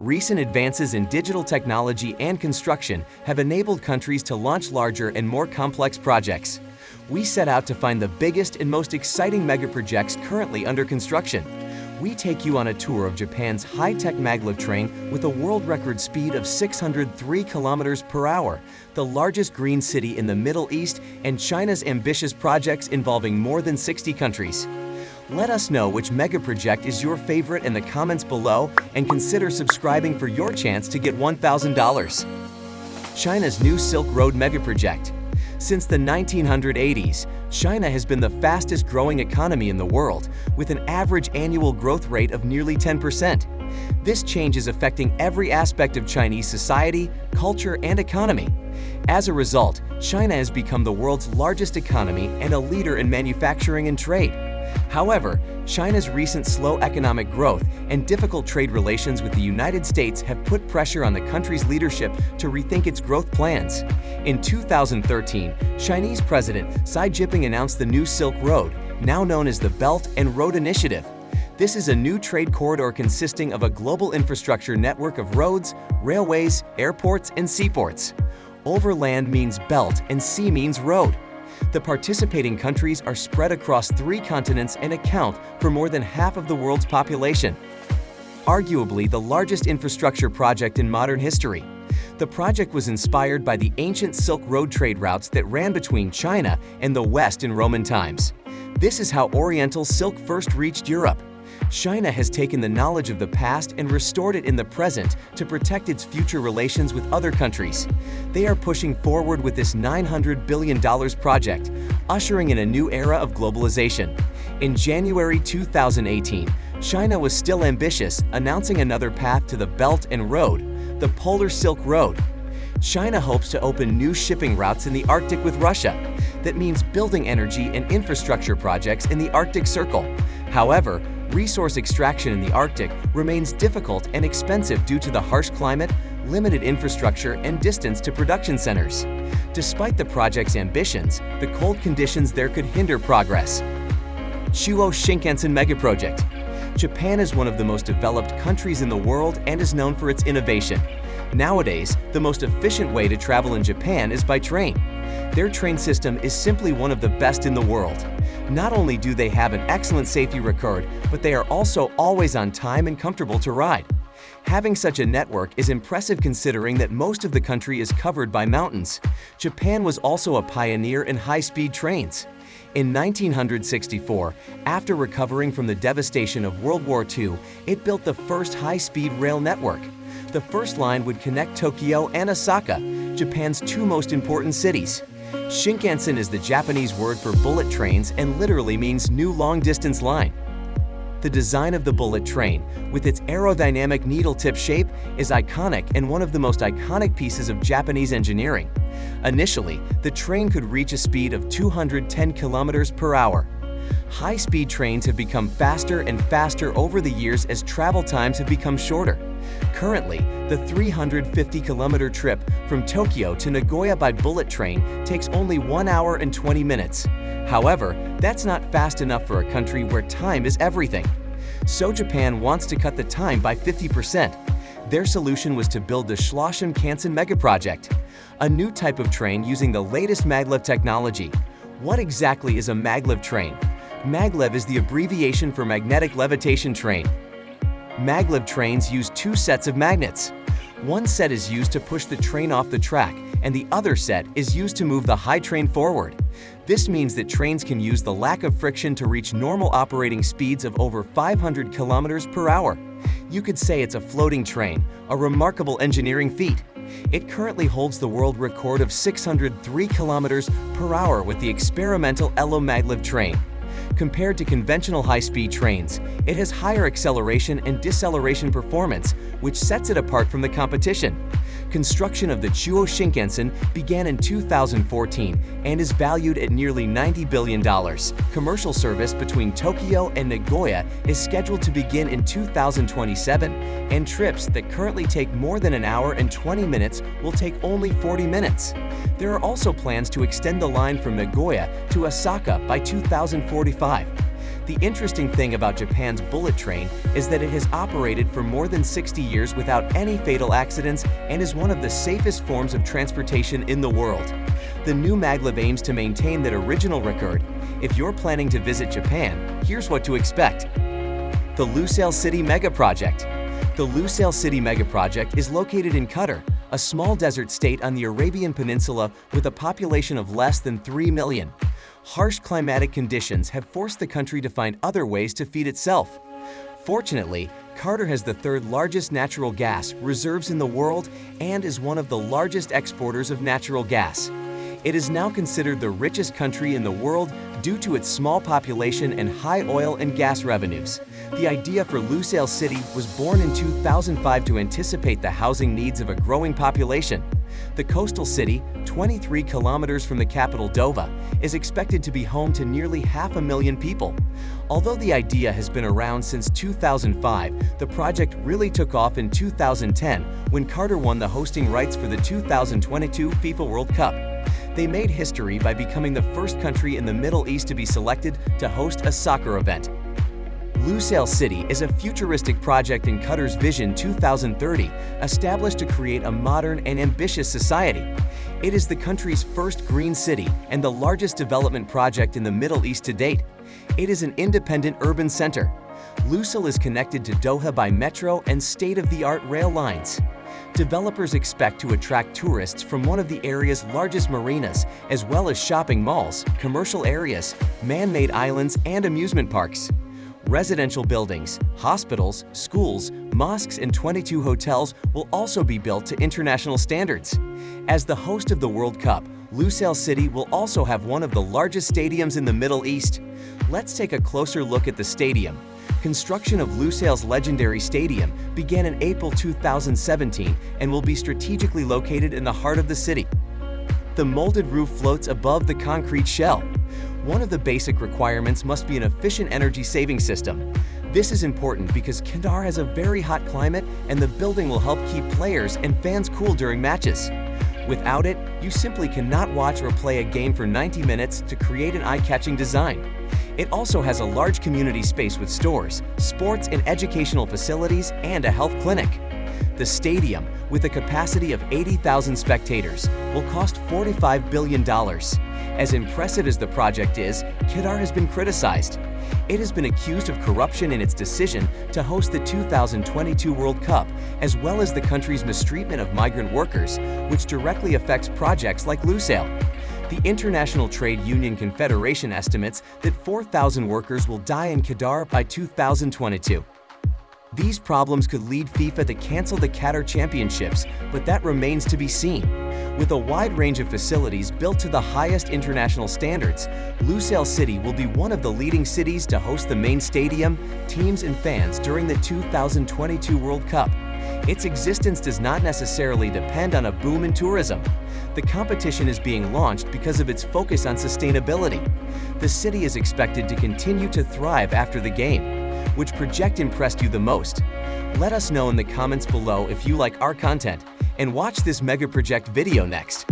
Recent advances in digital technology and construction have enabled countries to launch larger and more complex projects. We set out to find the biggest and most exciting megaprojects currently under construction. We take you on a tour of Japan's high-tech maglev train with a world record speed of 603 kilometers per hour, the largest green city in the Middle East, and China's ambitious projects involving more than 60 countries. Let us know which megaproject is your favorite in the comments below, and consider subscribing for your chance to get $1,000. China's new Silk Road megaproject. Since the 1980s, China has been the fastest growing economy in the world, with an average annual growth rate of nearly 10%. This change is affecting every aspect of Chinese society, culture, and economy. As a result, China has become the world's largest economy and a leader in manufacturing and trade. However, China's recent slow economic growth and difficult trade relations with the United States have put pressure on the country's leadership to rethink its growth plans. In 2013, Chinese President Xi Jinping announced the new Silk Road, now known as the Belt and Road Initiative. This is a new trade corridor consisting of a global infrastructure network of roads, railways, airports, and seaports. Overland means belt and sea means road. The participating countries are spread across 3 continents and account for more than half of the world's population. Arguably the largest infrastructure project in modern history. The project was inspired by the ancient Silk Road trade routes that ran between China and the West in Roman times. This is how Oriental silk first reached Europe. China has taken the knowledge of the past and restored it in the present to protect its future relations with other countries. They are pushing forward with this $900 billion project, ushering in a new era of globalization. In January 2018, China was still ambitious, announcing another path to the Belt and Road, the Polar Silk Road. China hopes to open new shipping routes in the Arctic with Russia. That means building energy and infrastructure projects in the Arctic Circle. However, resource extraction in the Arctic remains difficult and expensive due to the harsh climate, limited infrastructure, and distance to production centers. Despite the project's ambitions, the cold conditions there could hinder progress. Chuo Shinkansen Megaproject. Japan is one of the most developed countries in the world and is known for its innovation. Nowadays, the most efficient way to travel in Japan is by train. Their train system is simply one of the best in the world. Not only do they have an excellent safety record, but they are also always on time and comfortable to ride. Having such a network is impressive considering that most of the country is covered by mountains. Japan was also a pioneer in high-speed trains. In 1964, after recovering from the devastation of World War II, it built the first high-speed rail network. The first line would connect Tokyo and Osaka, Japan's 2 most important cities. Shinkansen is the Japanese word for bullet trains and literally means new long-distance line. The design of the bullet train, with its aerodynamic needle-tip shape, is iconic and one of the most iconic pieces of Japanese engineering. Initially, the train could reach a speed of 210 kilometers per hour. High-speed trains have become faster and faster over the years as travel times have become shorter. Currently, the 350-kilometer trip from Tokyo to Nagoya by bullet train takes only 1 hour and 20 minutes. However, that's not fast enough for a country where time is everything. So Japan wants to cut the time by 50%. Their solution was to build the Shinkansen Megaproject, a new type of train using the latest maglev technology. What exactly is a maglev train? Maglev is the abbreviation for magnetic levitation train. Maglev trains use 2 sets of magnets. One set is used to push the train off the track, and the other set is used to move the high train forward. This means that trains can use the lack of friction to reach normal operating speeds of over 500 kilometers per hour. You could say it's a floating train, a remarkable engineering feat. It currently holds the world record of 603 kilometers per hour with the experimental Elo maglev train. Compared to conventional high-speed trains, it has higher acceleration and deceleration performance, which sets it apart from the competition. Construction of the Chuo Shinkansen began in 2014 and is valued at nearly $90 billion. Commercial service between Tokyo and Nagoya is scheduled to begin in 2027, and trips that currently take more than 1 hour and 20 minutes will take only 40 minutes. There are also plans to extend the line from Nagoya to Osaka by 2045. The interesting thing about Japan's bullet train is that it has operated for more than 60 years without any fatal accidents and is one of the safest forms of transportation in the world. The new maglev aims to maintain that original record. If you're planning to visit Japan, here's what to expect. The Lucelle City Megaproject. The Lucelle City Megaproject is located in Qatar, a small desert state on the Arabian Peninsula with a population of less than 3 million. Harsh climatic conditions have forced the country to find other ways to feed itself. Fortunately, Qatar has the third largest natural gas reserves in the world and is one of the largest exporters of natural gas. It is now considered the richest country in the world due to its small population and high oil and gas revenues. The idea for Lucelle City was born in 2005 to anticipate the housing needs of a growing population. The coastal city, 23 kilometers from the capital Doha, is expected to be home to nearly 500,000 people. Although the idea has been around since 2005, the project really took off in 2010 when Qatar won the hosting rights for the 2022 FIFA World Cup. They made history by becoming the first country in the Middle East to be selected to host a soccer event. Lucelle City is a futuristic project in Qatar's Vision 2030, established to create a modern and ambitious society. It is the country's first green city and the largest development project in the Middle East to date. It is an independent urban center. Lucelle is connected to Doha by metro and state-of-the-art rail lines. Developers expect to attract tourists from one of the area's largest marinas, as well as shopping malls, commercial areas, man-made islands, and amusement parks. Residential buildings, hospitals, schools, mosques, and 22 hotels will also be built to international standards. As the host of the World Cup, Lucelle City will also have one of the largest stadiums in the Middle East. Let's take a closer look at the stadium. Construction of Lucelle's legendary stadium began in April 2017 and will be strategically located in the heart of the city. The molded roof floats above the concrete shell. One of the basic requirements must be an efficient energy-saving system. This is important because Qatar has a very hot climate and the building will help keep players and fans cool during matches. Without it, you simply cannot watch or play a game for 90 minutes to create an eye-catching design. It also has a large community space with stores, sports and educational facilities, and a health clinic. The stadium, with a capacity of 80,000 spectators, will cost $45 billion. As impressive as the project is, Qatar has been criticized. It has been accused of corruption in its decision to host the 2022 World Cup, as well as the country's mistreatment of migrant workers, which directly affects projects like Lucelle. The International Trade Union Confederation estimates that 4,000 workers will die in Qatar by 2022. These problems could lead FIFA to cancel the Qatar Championships, but that remains to be seen. With a wide range of facilities built to the highest international standards, Lucelle City will be one of the leading cities to host the main stadium, teams, and fans during the 2022 World Cup. Its existence does not necessarily depend on a boom in tourism. The competition is being launched because of its focus on sustainability. The city is expected to continue to thrive after the game. Which project impressed you the most? Let us know in the comments below if you like our content, and watch this Megaproject video next.